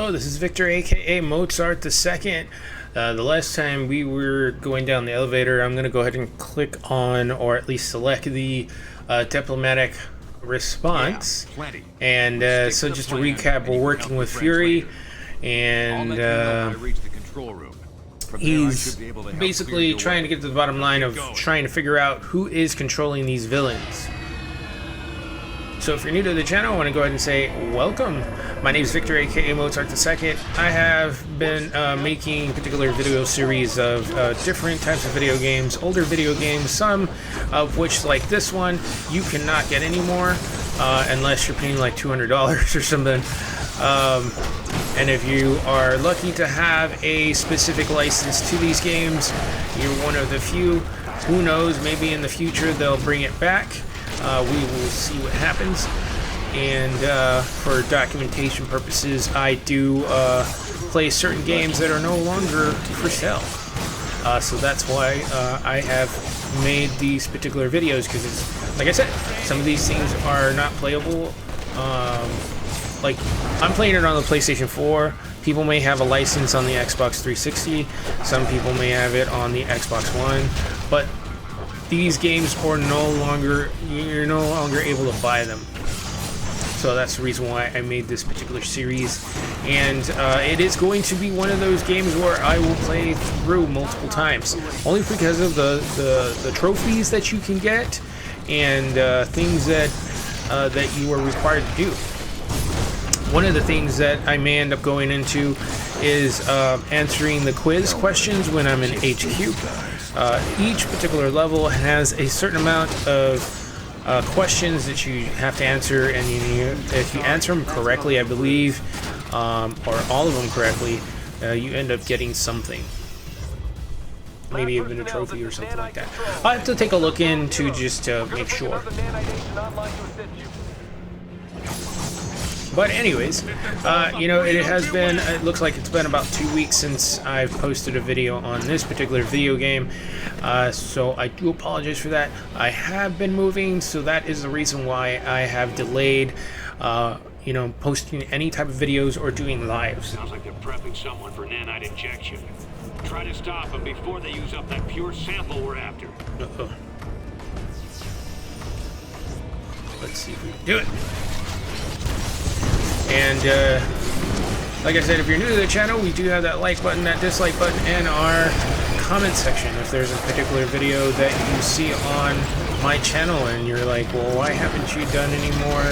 Hello, this is Victor, aka Mozart II. The last time we were going down the elevator, I'm going to go ahead and click on, or at least select the diplomatic response. And so just to recap, we're working with Fury, and he's basically trying to get to the bottom line of trying to figure out who is controlling these villains. So if you're new to the channel, I want to go ahead and say welcome. My name is Victor, aka Mozart II. I have been making particular video series of different types of video games, older video games, some of which, like this one, you cannot get anymore unless you're paying like $200 or something. And if you are lucky to have a specific license to these games, you're one of the few. Who knows, maybe in the future they'll bring it back. We will see what happens. And for documentation purposes, I do play certain games that are no longer for sale. So that's why I have made these particular videos, because it's, like I said, some of these things are not playable. Like, I'm playing it on the PlayStation 4. People may have a license on the Xbox 360. Some people may have it on the Xbox One. But these games are you're no longer able to buy them. So that's the reason why I made this particular series. And it is going to be one of those games where I will play through multiple times. Only because of the trophies that you can get and things that you are required to do. One of the things that I may end up going into is answering the quiz questions when I'm in HQ. Each particular level has a certain amount of questions that you have to answer, and if you answer them correctly, I believe, or all of them correctly, you end up getting something. Maybe even a trophy or something like that. I'll have to take a look into just to make sure. But anyways, it looks like it's been about 2 weeks since I've posted a video on this particular video game. So I do apologize for that. I have been moving, so that is the reason why I have delayed, posting any type of videos or doing lives. Sounds like they're prepping someone for nanite injection. Try to stop them before they use up that pure sample we're after. Uh-oh. Let's see if we can do it. And like I said, if you're new to the channel, we do have that like button, that dislike button, and our comment section. If there's a particular video that you see on my channel and you're like, well, why haven't you done any more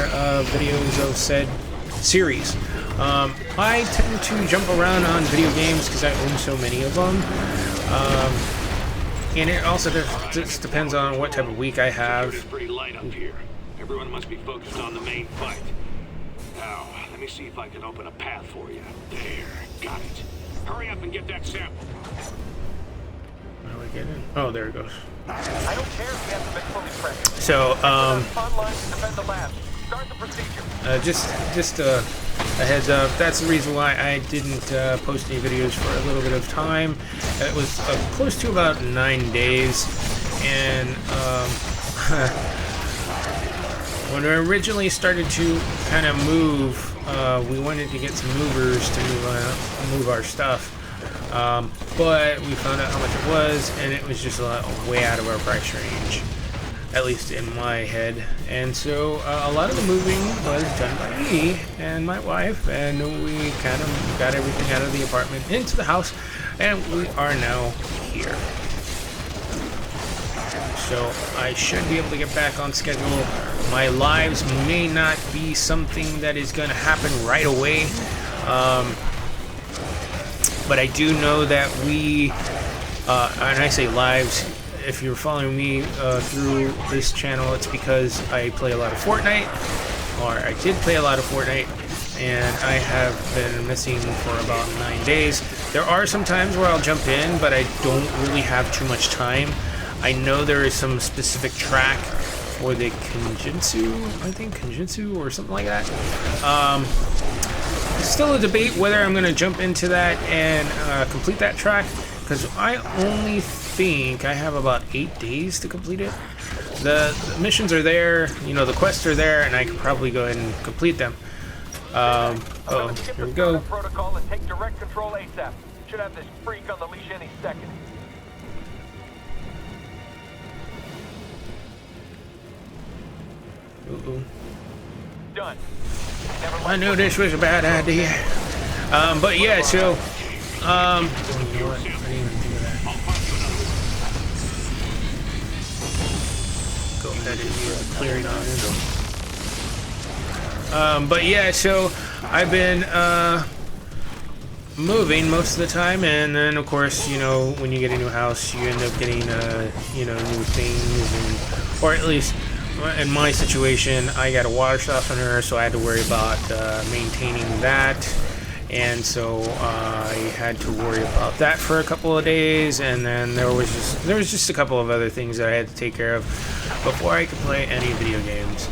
videos of said series? I tend to jump around on video games because I own so many of them. And it also just depends on what type of week I have. It's pretty light up here. Everyone must be focused on the main fight. Now, let me see if I can open a path for you. There, got it. Hurry up and get that sample. How do I get in? Oh, there it goes. I don't care if we have to make fully prepped. So, Online to defend the lab. Start the procedure. just a heads up. That's the reason why I didn't post any videos for a little bit of time. It was close to about 9 days, and when we originally started to kind of move, we wanted to get some movers to move our stuff, but we found out how much it was, and it was just way out of our price range, at least in my head. And so a lot of the moving was done by me and my wife, and we kind of got everything out of the apartment into the house, and we are now here. So I should be able to get back on schedule. My lives may not be something that is going to happen right away, but I do know that we, and I say lives, if you're following me through this channel, it's because I play a lot of Fortnite, or I did play a lot of Fortnite, and I have been missing for about 9 days. There are some times where I'll jump in, but I don't really have too much time. I know there is some specific track for the Kenjutsu or something like that. Still a debate whether I'm going to jump into that and complete that track, because I only think I have about 8 days to complete it. The missions are there, the quests are there, and I could probably go ahead and complete them. Oh, here we go. Protocol and take direct control ASAP. Should have this freak on the leash any second. Ooh. Done. I knew this was a bad idea. But yeah, so, you know what? I didn't even think of that. Go ahead and use the clearing on it. But yeah, so I've been, moving most of the time, and then of course, you know, when you get a new house, you end up getting, you know, new things, and, or at least in my situation, I got a water softener, so I had to worry about maintaining that, and so I had to worry about that for a couple of days, and then there was just a couple of other things that I had to take care of before I could play any video games,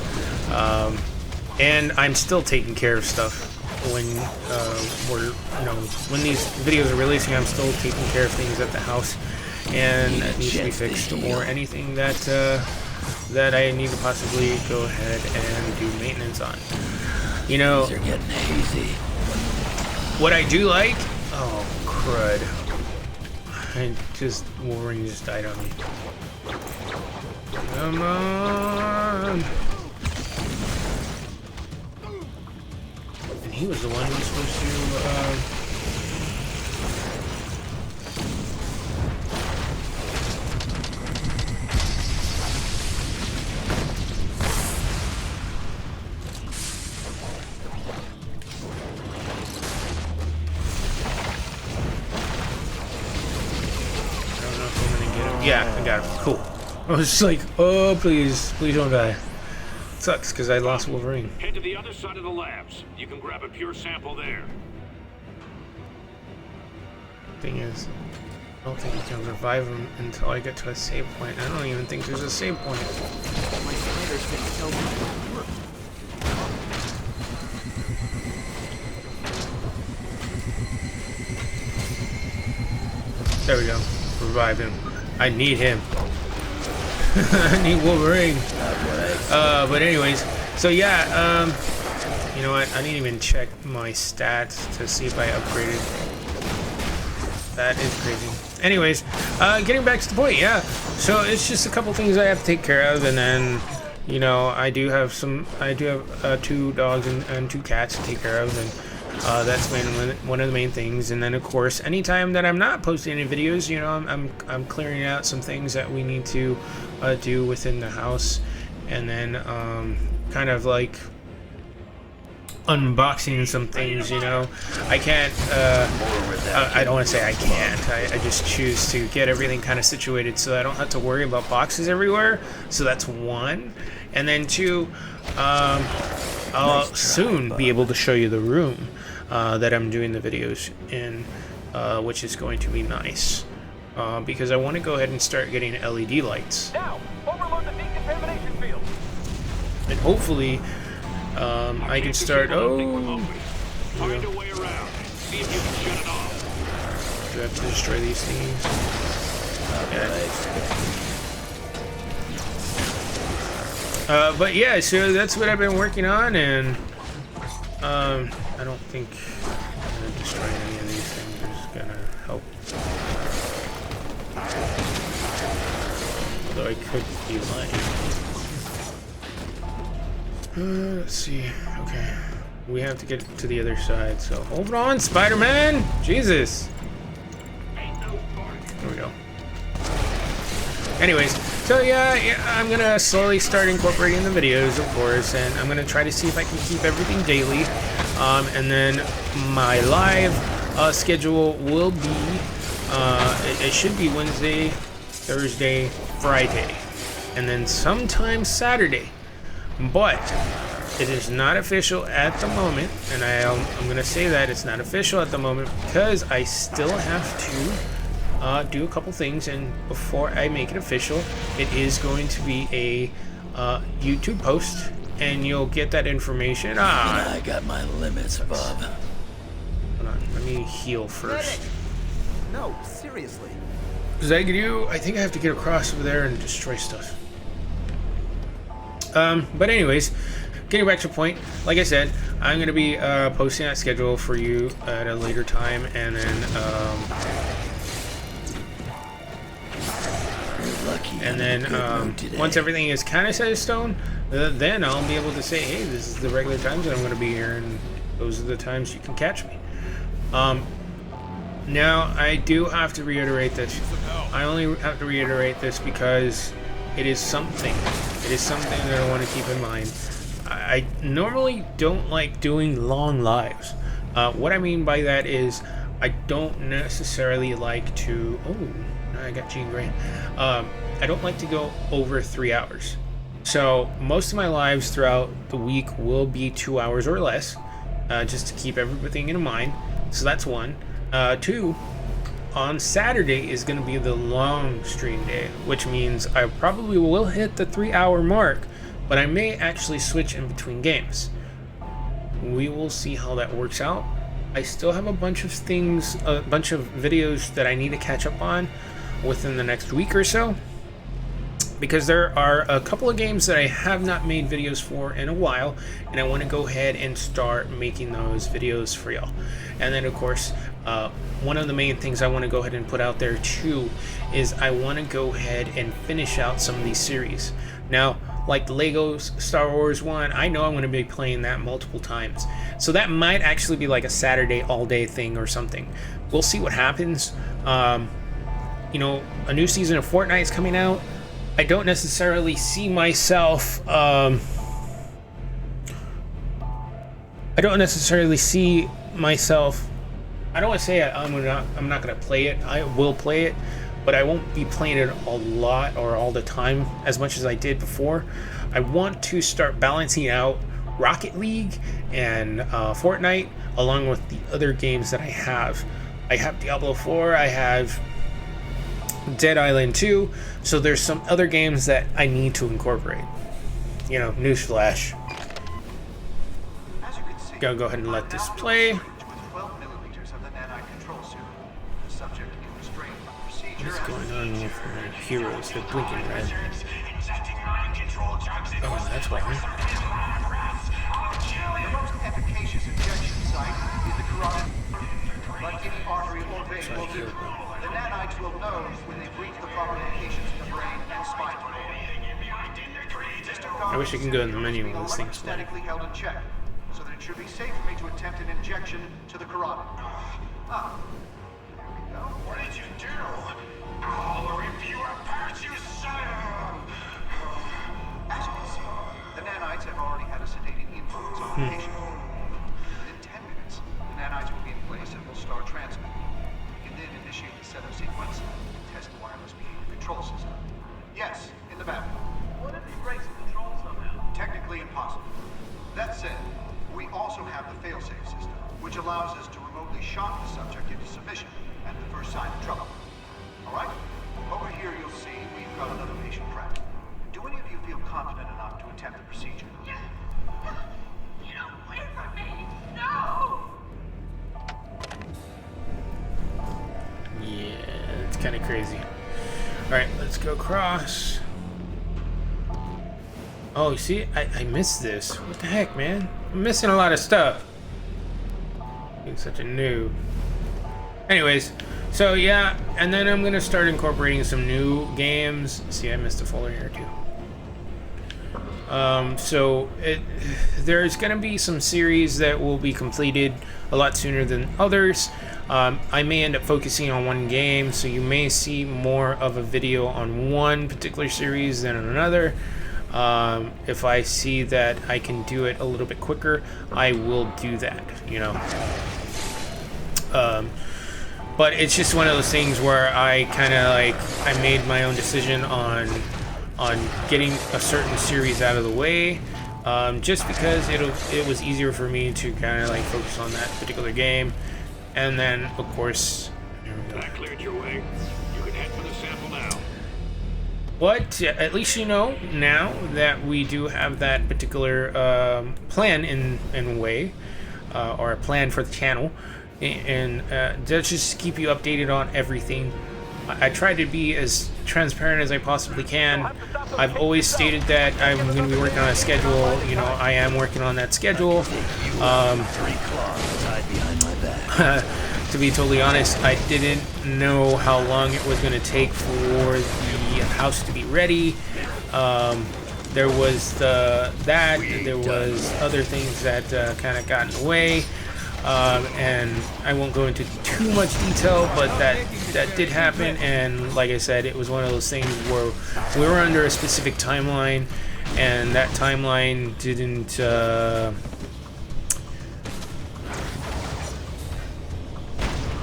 and I'm still taking care of stuff. When when these videos are releasing, I'm still taking care of things at the house and that needs to be fixed, or anything that that I need to possibly go ahead and do maintenance on. You know, They're getting hazy. what I do like, oh crud, Wolverine just died on me. Come on. He was the one who was supposed to, I don't know if I'm gonna get him. Yeah, I got him. Cool. I was just like, oh, please don't die. Sucks because I lost Wolverine. Head to the other side of the labs. You can grab a pure sample there. Thing is, I don't think I can revive him until I get to a save point. I don't even think there's a save point. My spider sense tells me it work. There we go. Revive him. I need him. I need Wolverine. But anyways, so yeah, you know what? I didn't even check my stats to see if I upgraded. That is crazy. Anyways, getting back to the point, yeah. So it's just a couple things I have to take care of, and then, you know, I do have 2 dogs and 2 cats to take care of, and that's one of the main things. And then of course, anytime that I'm not posting any videos, you know, I'm clearing out some things that we need to do within the house, and then kind of like unboxing some things, you know. I can't, I don't want to say I can't, I just choose to get everything kind of situated so I don't have to worry about boxes everywhere. So that's one. And then 2, I'll soon be able to show you the room that I'm doing the videos in, which is going to be nice, because I want to go ahead and start getting LED lights. Now, overload the decontamination field. And hopefully, I can start. Oh, Find a way around. See if you can shut it off. do I have to destroy these things? Yeah. But yeah, so that's what I've been working on, and I don't think I'm gonna destroy any of these things. I'm just gonna help. Although I could be lying. Let's see. Okay, we have to get to the other side. So hold on, Spider-Man. Jesus. There we go. Anyways, so yeah, I'm gonna slowly start incorporating the videos, of course, and I'm gonna try to see if I can keep everything daily. And then my live schedule will be, it should be Wednesday, Thursday, Friday, and then sometime Saturday. But it is not official at the moment, and I'm gonna say that it's not official at the moment because I still have to do a couple things, and before I make it official, it is going to be a YouTube post, and you'll get that information. I got my limits, Bob. Hold on, let me heal first. No, seriously. Does that get you? I think I have to get across over there and destroy stuff. But anyways, getting back to the point, like I said, I'm going to be posting that schedule for you at a later time, and then once everything is kind of set in stone, then I'll be able to say, hey, this is the regular times that I'm going to be here, and those are the times you can catch me. Now, I do have to reiterate this. I only have to reiterate this because it is something. It is something that I want to keep in mind. I normally don't like doing long lives. What I mean by that is I don't necessarily like to... Oh, I got Jean Grey. I don't like to go over 3 hours. So most of my lives throughout the week will be 2 hours or less, just to keep everything in mind. So that's one. Two, on Saturday is going to be the long stream day, which means I probably will hit the 3 hour mark, but I may actually switch in between games. We will see how that works out. I still have a bunch of things, a bunch of videos that I need to catch up on within the next week or so, because there are a couple of games that I have not made videos for in a while, and I want to go ahead and start making those videos for y'all. And then of course, one of the main things I want to go ahead and put out there too is I want to go ahead and finish out some of these series. Now, like the Legos Star Wars one, I know I'm going to be playing that multiple times, so that might actually be like a Saturday all day thing or something. We'll see what happens. You know, a new season of Fortnite is coming out. I don't necessarily see myself I don't want to say I'm not going to play it. I will play it, but I won't be playing it a lot or all the time as much as I did before. I want to start balancing out Rocket League and Fortnite along with the other games that I have. I have Diablo 4, I have Dead Island 2, so there's some other games that I need to incorporate. You know, newsflash. Gotta go ahead and let this play. What's going on with my heroes? They're blinking red. Oh, that's why. The most efficacious injection site is the carotid. Like any artery or vein will do, the nanites will know when they reach the proper locations in the brain and spinal cord. I wish I can go in the menu when this thing's playing. Statically held in check, so that it should be safe for me to attempt an injection to the carotid. Ah, there we go. What did you do? I'll rip you apart, you son! As you can see, the nanites have already had a sedating influence on the patient. Within 10 minutes, the nanites will be in place and will start transmitting. You can then initiate the setup sequence and test the wireless behavior control system. Yes, in the back. What if he breaks the control somehow? Technically impossible. That said, we also have the failsafe system, which allows us to remotely shock the subject into submission at the first sign of trouble. Alright? Over here you'll see we've got another patient prepped. Do any of you feel confident enough to attempt the procedure? You don't wait for me! No! Yeah, it's kind of crazy. Alright, let's go across. Oh, you see, I missed this. What the heck, man? I'm missing a lot of stuff. Being such a noob. Anyways, so yeah, and then I'm gonna start incorporating some new games. See, I missed a folder here too. There's gonna be some series that will be completed a lot sooner than others. I may end up focusing on one game, so you may see more of a video on one particular series than on another. If I see that I can do it a little bit quicker, I will do that, you know. But it's just one of those things where I kind of like, I made my own decision on getting a certain series out of the way, just because it was easier for me to kind of like focus on that particular game. And then of course, I cleared your way. You can head for the sample now. But at least you know now that we do have that particular plan in a way, or a plan for the channel, and just keep you updated on everything. I try to be as transparent as I possibly can. I've always stated that I'm going to be working on a schedule. You know, I am working on that schedule. Three claws tied behind my back. To be totally honest, I didn't know how long it was going to take for the house to be ready. There was there was other things that kind of got in the way, and I won't go into too much detail, but that did happen. And like I said, it was one of those things where we were under a specific timeline, and that timeline didn't.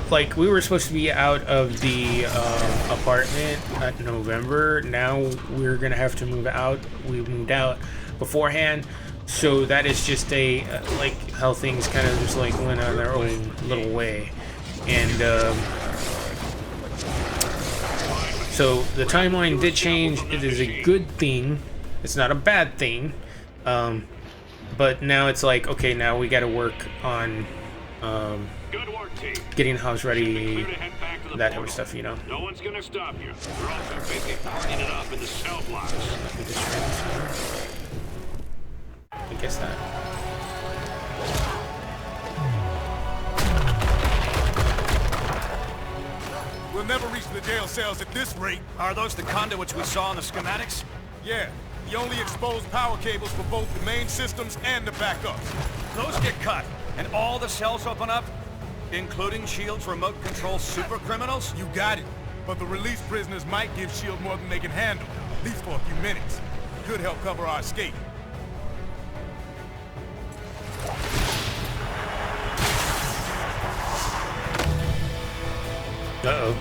Like, we were supposed to be out of the apartment at November. Now we're gonna have to move out. We moved out beforehand, so that is just a like how things kind of just like went on their own little way. And so the timeline did change. It is a good thing. It's not a bad thing. But now it's like, okay, now we got to work on Good work, team. getting the house ready, Clear to head back to the that type of portal. stuff, you know. No one's gonna stop you. We're all too busy partying it up in the cell blocks. Let me just try this here. I guess that. We'll never reach the jail cells at this rate. Are those the conduits we saw in the schematics? Yeah, the only exposed power cables for both the main systems and the backups. Those get cut, and all the cells open up? Including S.H.I.E.L.D.'s remote control super criminals? You got it. But the released prisoners might give S.H.I.E.L.D. more than they can handle, at least for a few minutes. Could help cover our escape. Uh-oh.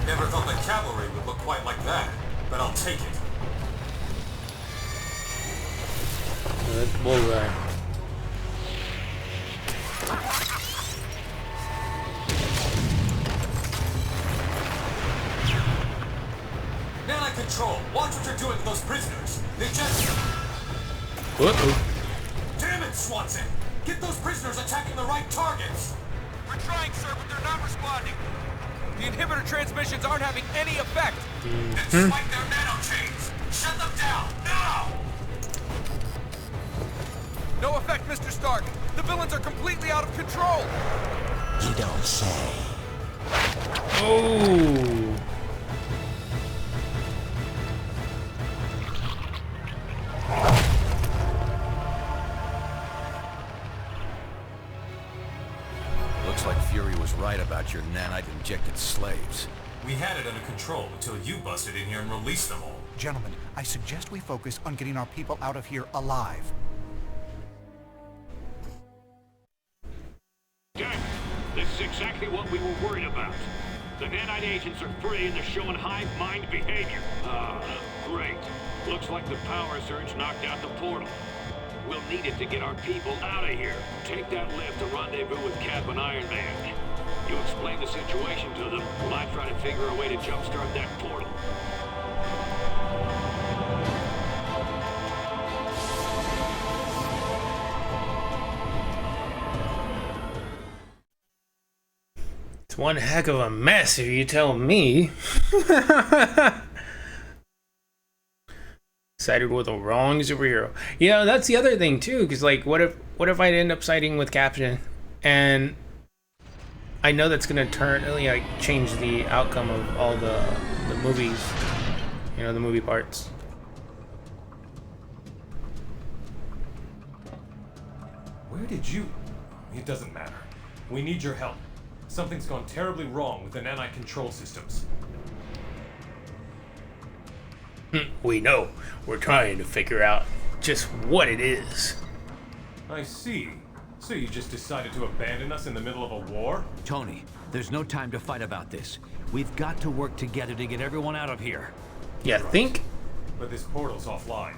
Never thought the cavalry would look quite like that, but I'll take it. That's bullseye. Nanite Control, watch what you're doing with those prisoners. They just... Uh-oh. Damn it, Swanson! Get those prisoners attacking the right targets! We're trying, sir, but they're not responding. The inhibitor transmissions aren't having any effect. Then swipe their nanochains! Shut them down, now! No effect, Mr. Stark. The villains are completely out of control. You don't say. Oh. Looks like Fury was right about your nanite-injected slaves. We had it under control until you busted in here and released them all. Gentlemen, I suggest we focus on getting our people out of here alive. Good. This is exactly what we were worried about. The nanite agents are free and they're showing hive mind behavior. Great. Looks like the power surge knocked out the portal. We'll need it to get our people out of here. Take that lift to rendezvous with Cap and Iron Man. You explain the situation to them while I try to figure a way to jumpstart that portal. It's one heck of a mess, if you tell me. Sided with the wrong superhero. You know, that's the other thing too, because like, what if I end up siding with Captain, and I know that's gonna like change the outcome of all the movies, you know, the movie parts. Where did you... It doesn't matter. We need your help. Something's gone terribly wrong with the nanite control systems. We know. We're trying to figure out just what it is. I see. So you just decided to abandon us in the middle of a war? Tony, there's no time to fight about this. We've got to work together to get everyone out of here. Yeah, think? But this portal's offline.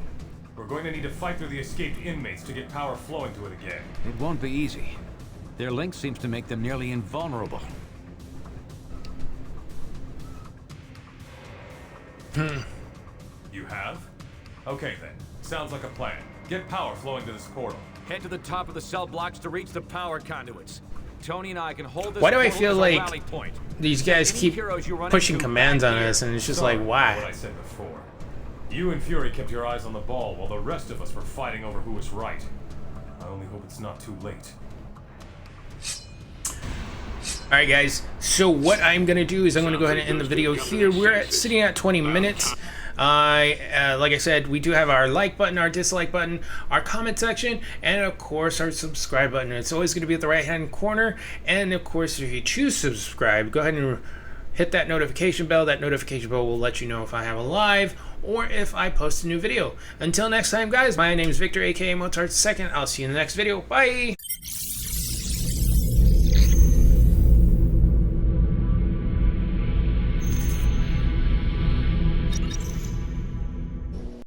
We're going to need to fight through the escaped inmates to get power flowing to it again. It won't be easy. Their link seems to make them nearly invulnerable. You have? Okay then. Sounds like a plan. Get power flowing to this portal. Head to the top of the cell blocks to reach the power conduits. Tony and I can hold this. Why do I portal feel as a like rally point. these guys Any keep heroes you run pushing into commands back on here. us, and it's just Sorry like, for what I why? said before. You and Fury kept your eyes on the ball while the rest of us were fighting over who was right. I only hope it's not too late. Alright guys, so what I'm going to do is I'm going to go ahead and end the video here. We're sitting at 20 minutes. Like I said, we do have our like button, our dislike button, our comment section, and of course our subscribe button. It's always going to be at the right hand corner. And of course, if you choose to subscribe, go ahead and hit that notification bell. That notification bell will let you know if I have a live or if I post a new video. Until next time guys, my name is Victor, aka Mozart II. I'll see you in the next video. Bye!